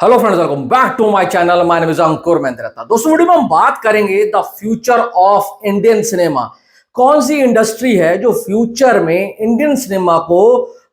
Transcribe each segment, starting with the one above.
Hello friends, welcome back to my channel. My name is Ankur Mehta. दोस्तों, video में हम बात करेंगे the future of Indian cinema. कौन सी इंडस्ट्री है जो फ्यूचर में इंडियन सिनेमा को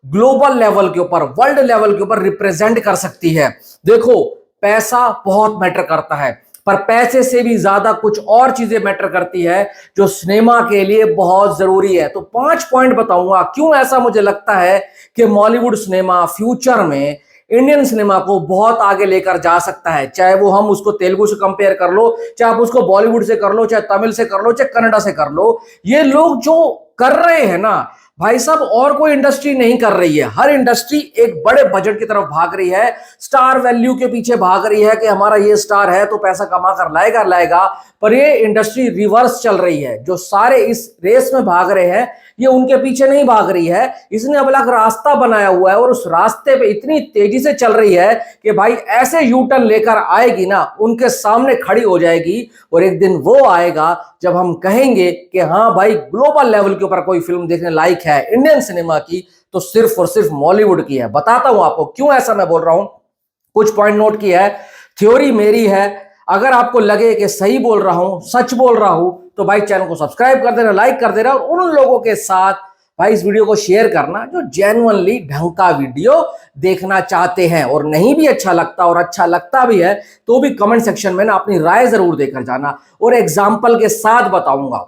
ग्लोबल लेवल के ऊपर, वर्ल्ड लेवल के ऊपर रिप्रेजेंट कर सकती है। देखो, पैसा बहुत मैटर करता है, पर पैसे से भी ज्यादा कुछ और चीजें मैटर करती है जो सिनेमा के लिए बहुत जरूरी है। तो 5 पॉइंट बताऊंगा क्यों ऐसा मुझे लगता है कि मॉलीवुड सिनेमा फ्यूचर में इंडियन सिनेमा को बहुत आगे लेकर जा सकता है। चाहे वो हम उसको तेलुगु से कंपेयर कर लो, चाहे आप उसको बॉलीवुड से कर लो, चाहे तमिल से कर लो, चाहे कन्नड़ा से कर लो। ये लोग जो कर रहे हैं ना भाई साहब, और कोई इंडस्ट्री नहीं कर रही है। हर इंडस्ट्री एक बड़े बजट की तरफ भाग रही है, स्टार वैल्यू के पीछे भाग रही है कि हमारा ये स्टार है तो पैसा कमा कर लाएगा लाएगा। पर ये इंडस्ट्री रिवर्स चल रही है। जो सारे इस रेस में भाग रहे हैं ये उनके पीछे नहीं भाग रही है, इसने अब अलग रास्ता बनाया हुआ है और उस रास्ते पे इतनी तेजी से चल रही है कि भाई ऐसे यू टर्न लेकर आएगी ना, उनके सामने खड़ी हो जाएगी। और एक दिन वो आएगा जब हम कहेंगे कि हाँ भाई, ग्लोबल लेवल के ऊपर कोई फिल्म देखने लायक है इंडियन सिनेमा की तो सिर्फ और सिर्फ मॉलीवुड की है। बताता हूं आपको क्यों ऐसा मैं बोल रहा हूं। कुछ पॉइंट नोट किया है, थ्योरी मेरी है। अगर आपको लगे कि सही बोल रहा हूं, सच बोल रहा हूं, तो भाई चैनल को सब्सक्राइब कर देना, लाइक कर देना, और उन लोगों के साथ भाई इस वीडियो को शेयर करना जो जेन्युइनली ढंग का वीडियो देखना चाहते हैं। और नहीं भी अच्छा लगता और अच्छा लगता भी है तो भी कमेंट सेक्शन में ना अपनी राय जरूर देकर जाना। और एग्जाम्पल के साथ बताऊंगा।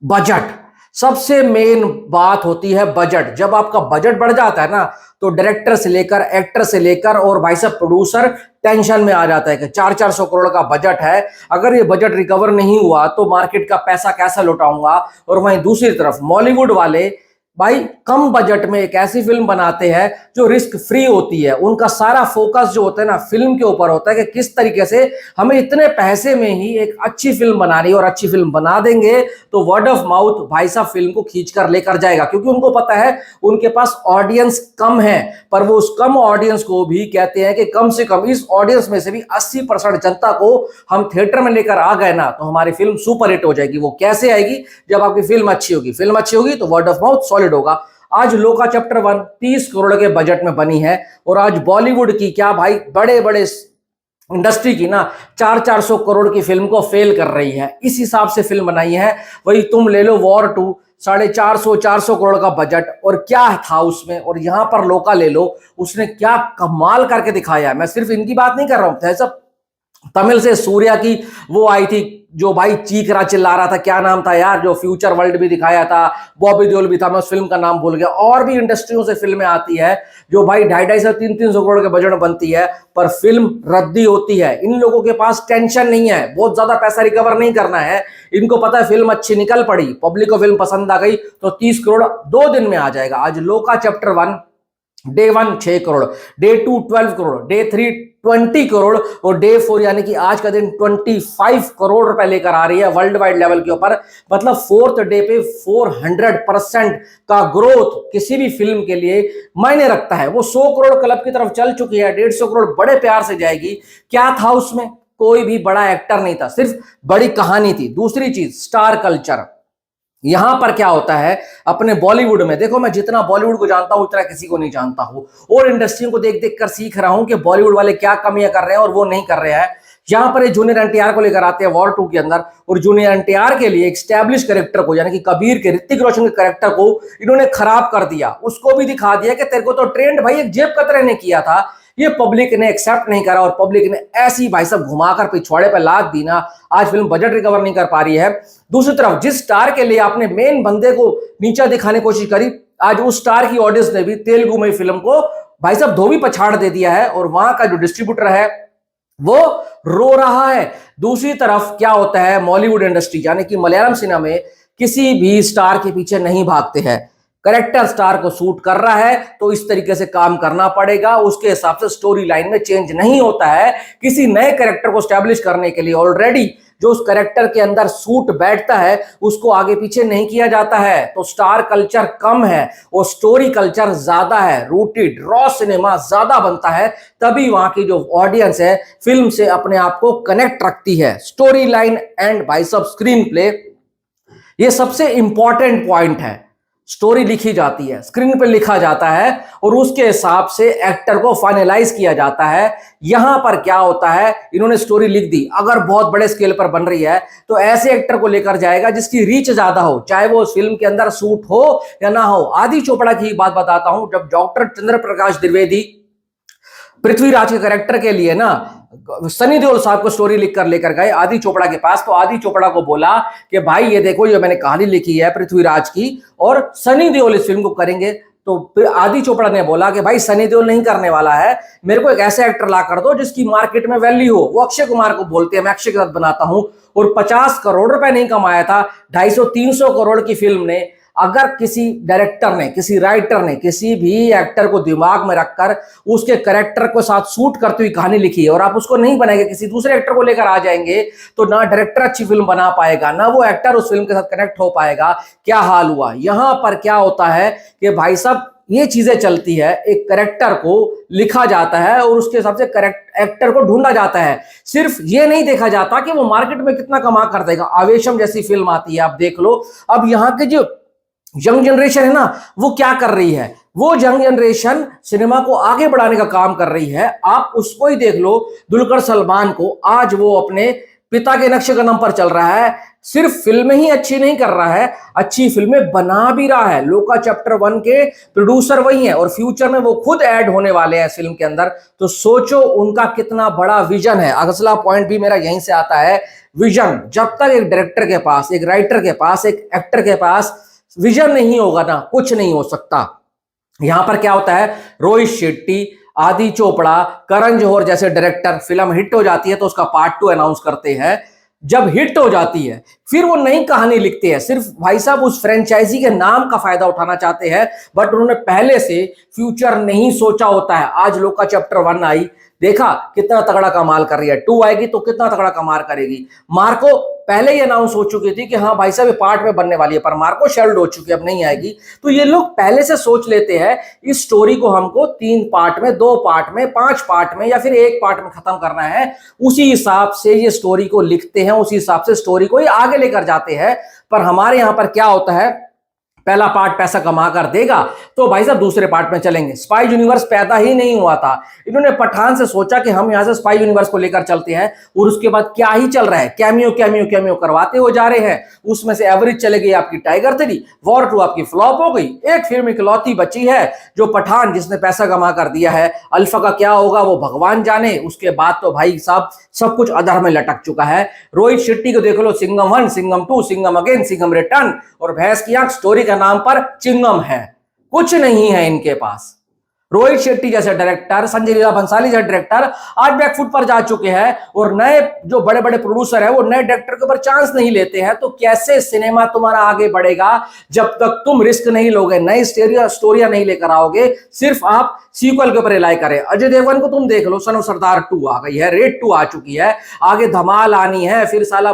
बजट सबसे मेन बात होती है। बजट, जब आपका बजट बढ़ जाता है ना तो डायरेक्टर से लेकर, एक्टर से लेकर और भाई साहब प्रोड्यूसर टेंशन में आ जाता है कि 400 करोड़ का बजट है, अगर ये बजट रिकवर नहीं हुआ तो मार्केट का पैसा कैसा लौटाऊंगा। और वहीं दूसरी तरफ मॉलीवुड वाले भाई कम बजट में एक ऐसी फिल्म बनाते हैं जो रिस्क फ्री होती है। उनका सारा फोकस जो होता है ना फिल्म के ऊपर होता है कि किस तरीके से हमें इतने पैसे में ही एक अच्छी फिल्म बनानी है, और अच्छी फिल्म बना देंगे तो वर्ड ऑफ माउथ भाई साहब फिल्म को खींच कर लेकर जाएगा। क्योंकि उनको पता है उनके पास ऑडियंस कम है, पर वो उस कम ऑडियंस को भी कहते हैं कि कम से कम इस ऑडियंस में से भी 80% जनता को हम थिएटर में लेकर आ गए ना तो हमारी फिल्म सुपर हिट हो जाएगी। वो कैसे आएगी? जब आपकी फिल्म अच्छी होगी। फिल्म अच्छी होगी तो वर्ड ऑफ माउथ सॉलिड होगा। आज लोका चैप्टर 1 30 करोड़ के बजट में बनी है, और आज बॉलीवुड की क्या भाई, बड़े बड़े इंडस्ट्री की ना 400 करोड़ की फिल्म को फेल कर रही है। इस हिसाब से फिल्म बनाई है। वही तुम ले लो वॉर 2, 450 करोड़ का बजट, और क्या था उसमें। और यहां पर लोका ले लो, उसने क्या कमाल करके दिखाया है। मैं सिर्फ इनकी बात नहीं कर रहा हूं, सब तमिल से सूर्या की वो आई थी जो भाई चीख रहा चिल्ला रहा था, क्या नाम था यार, जो फ्यूचर वर्ल्ड भी दिखाया था, बॉबी देओल भी था, मैं उस फिल्म का नाम भूल गया। और भी इंडस्ट्रियों से फिल्में आती है जो भाई 250 से 300 करोड़ के बजट में बनती है, पर फिल्म रद्दी होती है। इन लोगों के पास टेंशन नहीं है, बहुत ज्यादा पैसा रिकवर नहीं करना है। इनको पता है फिल्म अच्छी निकल पड़ी, पब्लिक को फिल्म पसंद आ गई तो 30 करोड़ 2 दिन में आ जाएगा। आज लोका chapter 1 day 1 6 crore, day 2 12 crore, day 3 20 crore, और डे 4 यानी कि आज का दिन 25 करोड़ रुपए लेकर आ रही है वर्ल्ड वाइड लेवल के ऊपर। मतलब 4th डे पे 400% का ग्रोथ किसी भी फिल्म के लिए मायने रखता है। वो 100 करोड़ क्लब की तरफ चल चुकी है, 150 करोड़ बड़े प्यार से जाएगी। क्या था उसमें? कोई भी बड़ा एक्टर नहीं था, सिर्फ बड़ी कहानी थी। दूसरी चीज स्टार कल्चर। यहां पर क्या होता है अपने बॉलीवुड में, देखो मैं जितना बॉलीवुड को जानता हूं उतना किसी को नहीं जानता हूं, और इंडस्ट्रियों को देख देख कर सीख रहा हूं कि बॉलीवुड वाले क्या कमियां कर रहे हैं और वो नहीं कर रहे हैं। यहां पर जूनियर एनटीआर को लेकर आते हैं वॉर 2 के अंदर, और जूनियर एनटीआर के लिए एक स्टैब्लिश कैरेक्टर को, यानी कि कबीर के, ऋतिक रोशन के कैरेक्टर को इन्होंने खराब कर दिया। उसको भी दिखा दिया कि तेरे को तो ट्रेंड भाई एक जेब कतरे ने किया था, ये पब्लिक ने एक्सेप्ट नहीं करा, और पब्लिक ने ऐसी भाई सब घुमाकर पिछवाड़े पर लाद दी ना, आज फिल्म बजट रिकवर नहीं कर पा रही है। दूसरी तरफ जिस स्टार के लिए आपने मेन बंदे को नीचा दिखाने की कोशिश करी, आज उस स्टार की ऑडियंस ने भी तेलुगु में फिल्म को भाई साहब धोबी पछाड़ दे दिया है, और वहां का जो डिस्ट्रीब्यूटर है वो रो रहा है। दूसरी तरफ क्या होता है, मॉलीवुड इंडस्ट्री यानी कि मलयालम सिनेमा में किसी भी स्टार के पीछे नहीं भागते हैं। करेक्टर स्टार को सूट कर रहा है तो इस तरीके से काम करना पड़ेगा, उसके हिसाब से स्टोरी लाइन में चेंज नहीं होता है। किसी नए करेक्टर को स्टैब्लिश करने के लिए ऑलरेडी जो उस करेक्टर के अंदर सूट बैठता है उसको आगे पीछे नहीं किया जाता है। तो स्टार कल्चर कम है और स्टोरी कल्चर ज्यादा है, रूटेड रॉ सिनेमा ज्यादा बनता है, तभी वहां की जो ऑडियंस है फिल्म से अपने आप को कनेक्ट रखती है। स्टोरी लाइन एंड भाई साहब स्क्रीन प्ले, ये सबसे इंपॉर्टेंट पॉइंट है। स्टोरी लिखी जाती है, स्क्रीन पे लिखा जाता है और उसके हिसाब से एक्टर को फाइनलाइज किया जाता है। यहां पर क्या होता है, इन्होंने स्टोरी लिख दी, अगर बहुत बड़े स्केल पर बन रही है तो ऐसे एक्टर को लेकर जाएगा जिसकी रीच ज्यादा हो, चाहे वो उस फिल्म के अंदर सूट हो या ना हो। आदि चोपड़ा की बात बताता हूं, जब डॉक्टर चंद्र प्रकाश द्विवेदी पृथ्वीराज के कैरेक्टर के लिए ना सनी देओल साहब को स्टोरी लिख कर लेकर गए आदि चोपड़ा के पास, तो आदि चोपड़ा को बोला कि भाई ये देखो, ये मैंने कहानी लिखी है पृथ्वीराज की और सनी देओल इस फिल्म को करेंगे। तो फिर आदि चोपड़ा ने बोला कि भाई सनी देओल नहीं करने वाला है, मेरे को एक ऐसे एक्टर ला कर दो जिसकी मार्केट में वैल्यू हो। वो अक्षय कुमार को बोलते हैं, मैं अक्षय के साथ बनाता हूं। और 50 करोड़ रुपए नहीं कमाया था, 250-300 करोड़ की फिल्म ने अगर किसी डायरेक्टर ने, किसी राइटर ने, किसी भी एक्टर को दिमाग में रखकर उसके कैरेक्टर को साथ सूट करती हुई कहानी लिखी है और आप उसको नहीं बनाएंगे, किसी दूसरे एक्टर को लेकर आ जाएंगे, तो ना डायरेक्टर अच्छी फिल्म बना पाएगा, ना वो एक्टर उस फिल्म के साथ कनेक्ट हो पाएगा। क्या हाल हुआ यहां पर, क्या होता है कि भाई साहब ये चीजें चलती है, एक कैरेक्टर को लिखा जाता है और उसके हिसाब से करेक्ट एक्टर को ढूंढा जाता है। सिर्फ ये नहीं देखा जाता कि वो मार्केट में कितना कमा कर देगा। आवेशम जैसी फिल्म आती है, आप देख लो। अब यहाँ के जो यंग जनरेशन है ना, वो क्या कर रही है, वो यंग जनरेशन सिनेमा को आगे बढ़ाने का काम कर रही है। आप उसको ही देख लो, दुलकर सलमान को, आज वो अपने पिता के नक्शे कदम पर चल रहा है। सिर्फ फिल्में ही अच्छी नहीं कर रहा है, अच्छी फिल्में बना भी रहा है। लोका चैप्टर 1 के प्रोड्यूसर वही हैं और फ्यूचर में वो खुद ऐड होने वाले हैं फिल्म के अंदर। तो सोचो उनका कितना बड़ा विजन है। अगला पॉइंट भी मेरा यहीं से आता है, विजन। जब तक एक डायरेक्टर के पास, एक राइटर के पास, एक एक्टर के पास विजन नहीं होगा ना, कुछ नहीं हो सकता। यहां पर क्या होता है, रोहित शेट्टी, आदि चोपड़ा, करण जौहर जैसे डायरेक्टर, फिल्म हिट हो जाती है तो उसका पार्ट 2 अनाउंस करते हैं। जब हिट हो जाती है फिर वो नई कहानी लिखते हैं, सिर्फ भाई साहब उस फ्रेंचाइजी के नाम का फायदा उठाना चाहते हैं, बट उन्होंने पहले से फ्यूचर नहीं सोचा होता है। आज लोका चैप्टर 1 आई, देखा कितना तगड़ा कमाल कर रही है, 2 आएगी तो कितना तगड़ा कमाल करेगी। मार्को पहले ही अनाउंस हो चुकी थी कि हाँ भाई साहब ये पार्ट में बनने वाली है, पर मार्को शेल्ड हो चुकी है, अब नहीं आएगी। तो ये लोग पहले से सोच लेते हैं इस स्टोरी को हमको 3 पार्ट में, 2 पार्ट में, 5 पार्ट में या फिर 1 पार्ट में खत्म करना है। उसी हिसाब से ये स्टोरी को लिखते हैं, उसी हिसाब से स्टोरी को ही आगे लेकर जाते हैं। पर हमारे यहां पर क्या होता है, पहला पार्ट पैसा कमा कर देगा तो भाई साहब दूसरे पार्ट में चलेंगे। स्पाई यूनिवर्स पैदा ही नहीं हुआ था, इन्होंने पठान से सोचा कि हम यहां से स्पाई यूनिवर्स को लेकर चलते हैं, और उसके बाद क्या ही चल रहा है, कैमियो कैमियो कैमियो करवाते हो जा रहे हैं। उसमें से एवरेज चले गई आपकी टाइगर 3, वॉर 2 आपकी फ्लॉप हो गई। एक फिल्म इकलौती बची है जो पठान, जिसने पैसा कमा कर दिया है। अल्फा का क्या होगा वो भगवान जाने। उसके बाद तो भाई साहब सब कुछ अधर में लटक चुका है। रोहित शेट्टी को देख लो, सिंघम 1, सिंघम 2, सिंघम अगेन, सिंघम रिटर्न, और भैंस की आंख स्टोरी का नाम पर चिंगम है, कुछ नहीं है इनके पास। रोहित शेट्टी जैसे डायरेक्टर, संजय लीला भंसाली जैसे डायरेक्टर आज बैकफुट पर जा चुके हैं, और नए जो बड़े बड़े प्रोड्यूसर हैं वो नए डायरेक्टर के ऊपर चांस नहीं लेते हैं। तो कैसे सिनेमा तुम्हारा आगे बढ़ेगा जब तक तुम रिस्क नहीं लोगे, नई स्टोरियां नहीं लेकर आओगे, सिर्फ आप सीक्वल के ऊपर रिलाई करें। अजय देवगन को तुम देख लो, सन ऑफ सरदार 2 आ गई है, रेड 2 आ चुकी है, आगे धमाल आनी है, फिर साला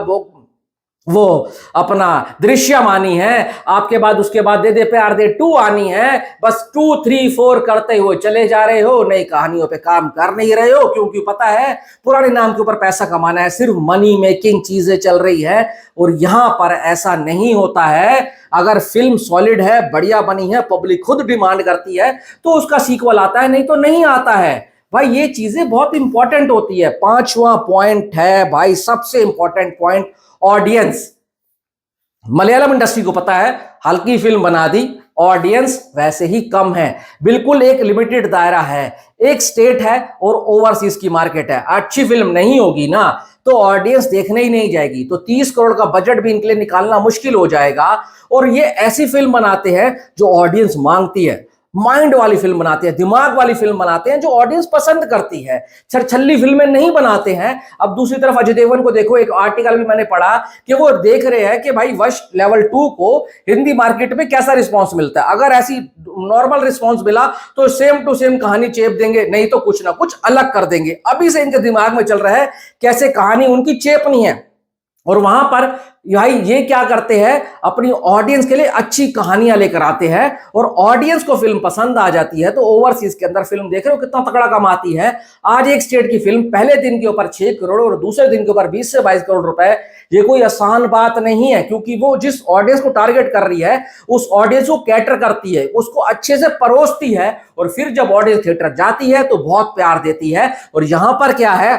वो अपना दृश्यम आनी है, आपके बाद उसके बाद दे दे प्यार दे 2 आनी है। बस 2, 3, 4 करते हुए चले जा रहे हो, नई कहानियों पे काम कर नहीं रहे हो, क्योंकि पता है पुराने नाम के ऊपर पैसा कमाना है, सिर्फ मनी मेकिंग चीजें चल रही है। और यहां पर ऐसा नहीं होता है। अगर फिल्म सॉलिड है, बढ़िया बनी है, पब्लिक खुद डिमांड करती है तो उसका सीक्वल आता है, नहीं तो नहीं आता है। भाई ये चीजें बहुत इंपॉर्टेंट होती है। 5वां पॉइंट है भाई, सबसे important point, audience. Malayalam industry को पता है, हल्की फिल्म बना दी, ऑडियंस वैसे ही कम है, बिल्कुल एक लिमिटेड दायरा है, एक स्टेट है और ओवरसीज की मार्केट है। अच्छी फिल्म नहीं होगी ना तो ऑडियंस देखने ही नहीं जाएगी, तो 30 करोड़ का बजट भी इनके लिए निकालना मुश्किल हो जाएगा। और ये ऐसी फिल्म बनाते हैं जो ऑडियंस मांगती है, माइंड वाली फिल्म बनाते हैं, दिमाग वाली फिल्म बनाते हैं जो ऑडियंस पसंद करती है, छरछल्ली फिल्में नहीं बनाते हैं। अब दूसरी तरफ अजय देवगन को देखो, एक आर्टिकल भी मैंने पढ़ा कि वो देख रहे हैं कि भाई वश लेवल 2 को हिंदी मार्केट में कैसा रिस्पांस मिलता है। अगर ऐसी नॉर्मल रिस्पांस मिला तो सेम टू सेम कहानी चेप देंगे, नहीं तो कुछ ना कुछ अलग कर देंगे। अभी से इनके दिमाग में चल रहा है कैसे कहानी उनकी चेपनी है। और वहां पर भाई ये क्या करते हैं, अपनी ऑडियंस के लिए अच्छी कहानियां लेकर आते हैं और ऑडियंस को फिल्म पसंद आ जाती है तो ओवरसीज के अंदर फिल्म देख रहे हो कितना तगड़ा कमाती है। आज एक स्टेट की फिल्म पहले दिन के ऊपर 6 करोड़ और दूसरे दिन के ऊपर 20 से 22 करोड़ रुपए, ये कोई आसान बात नहीं है, क्योंकि वो जिस ऑडियंस को टारगेट कर रही है उस ऑडियंस को कैटर करती है, उसको अच्छे से परोसती है और फिर जब ऑडियंस थिएटर जाती है तो बहुत प्यार देती है। और यहां पर क्या है,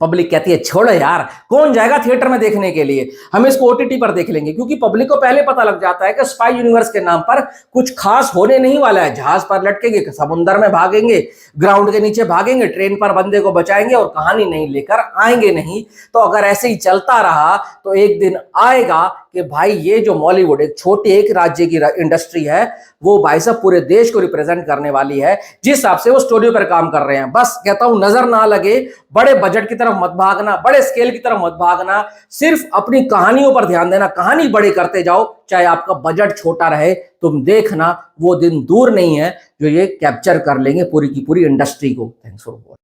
पब्लिक कहती है छोड़ो यार, कौन जाएगा थिएटर में देखने के लिए, हम इसको ओटीटी पर देख लेंगे, क्योंकि पब्लिक को पहले पता लग जाता है कि स्पाई यूनिवर्स के नाम पर कुछ खास होने नहीं वाला है। जहाज पर लटकेंगे, समुद्र में भागेंगे, ग्राउंड के नीचे भागेंगे, ट्रेन पर बंदे को बचाएंगे और कहानी नहीं लेकर आएंगे नहीं। तो अगर ऐसे ही चलता रहा तो एक दिन आएगा कि भाई ये जो बॉलीवुड एक छोटे एक राज्य की इंडस्ट्री है, वो भाई साहब पूरे देश को रिप्रेजेंट करने वाली है जिस हिसाब से वो स्टूडियो पर काम कर रहे हैं। बस कहता हूं नजर ना लगे, बड़े बजट की तरफ मत भागना, बड़े स्केल की तरफ मत भागना, सिर्फ अपनी कहानियों पर ध्यान देना, कहानी बड़ी करते जाओ, चाहे आपका बजट छोटा रहे। तुम देखना वो दिन दूर नहीं है जो ये कैप्चर कर लेंगे पूरी की पूरी इंडस्ट्री को। Thanks for watching.